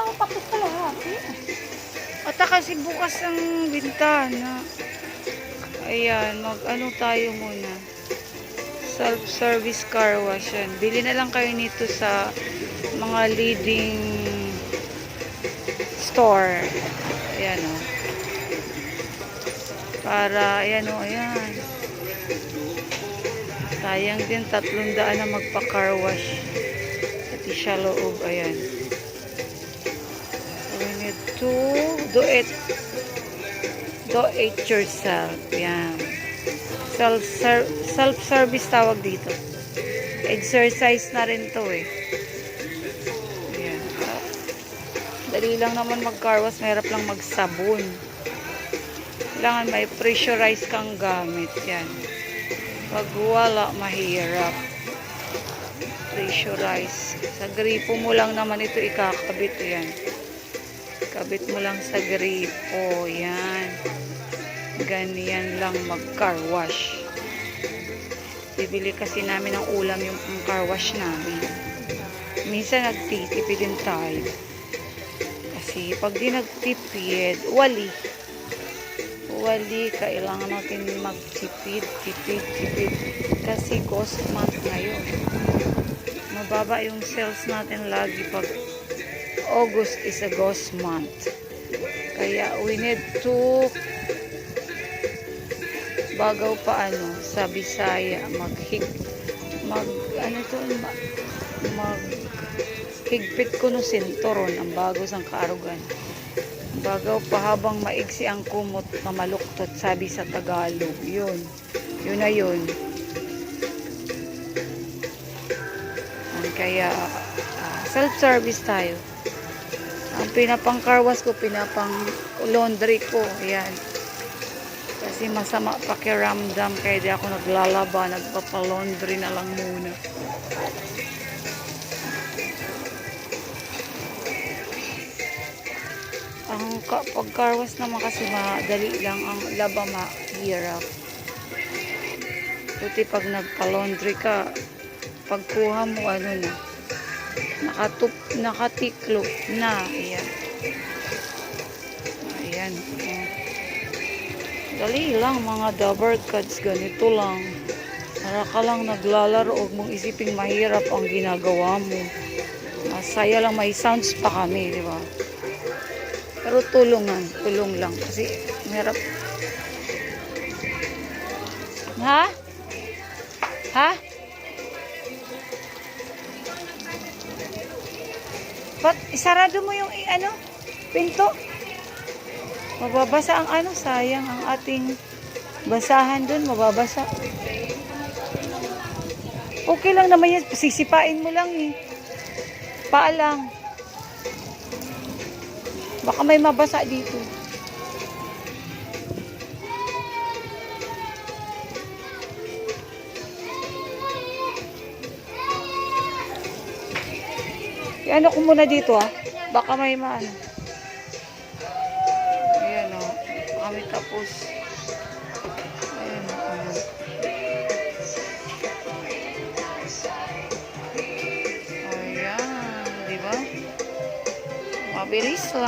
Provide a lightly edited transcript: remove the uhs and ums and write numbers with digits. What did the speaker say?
ako tapos kalahati. At kasi bukas ang bintana. Ayan, mag-ano tayo muna. Self-service car wash yan. Bili na lang kayo nito sa mga leading store. Ayan o. Para, ayan o, ayan. Sayang din, 300 na magpa-car wash. Pati siya loob, ayan. So, we need to do it yourself. Yan. Self-service tawag dito. Exercise na rin to eh. Yan. Dali lang naman mag-car wash. Mahirap lang magsabon. Kailangan may pressurized kang gamit. Yan. Pag wala, mahirap. Pressurize. Sa gripo mo lang naman ito ikakabit. Yan. Kabit mo lang sa gripo. Yan. Ganyan lang mag-car wash. Bibili kasi namin ng ulam yung car wash namin. Minsan nagtitipid din tayo. Kasi pag di nagtipid, wali. Kailangan natin magtipid. Kasi ghost month ngayon. Mababa yung sales natin lagi pag August is a ghost month. Kaya we need to bagaw pa sa Bisaya higpit ko no sinturon ang bago sang kaarugan. Bagaw pa habang maigsi ang kumot mamaluktot sabi sa Tagalog. Yun na yun. Kaya self-service tayo. Ang pinapang car wash ko, pinapang laundry ko. Ayan. Kasi masama pakiramdam kaya di ako naglalaba, nagpapalaundry na lang muna. Ang pag-carwash naman kasi madali lang, ang laba mahirap. Buti pag nagpa-laundry ka, pagkuha mo nakatiklop na. Ayan. Ayan. Dali lang mga dabber cuts, ganito lang. Para ka lang naglalaro, huwag mong isiping mahirap ang ginagawa mo. Masaya lang, may sounds pa kami, di ba? Pero tulong lang kasi mahirap. Ha? Ba't isarado mo yung pinto? Mababasa ang sayang ang ating basahan dun, mababasa. Okay lang naman yan, sisipain mo lang eh. Paa lang. Baka may mabasa dito. Ano ko muna dito baka may ayan kami tapos. Ayan, di ba? Mabilis lang.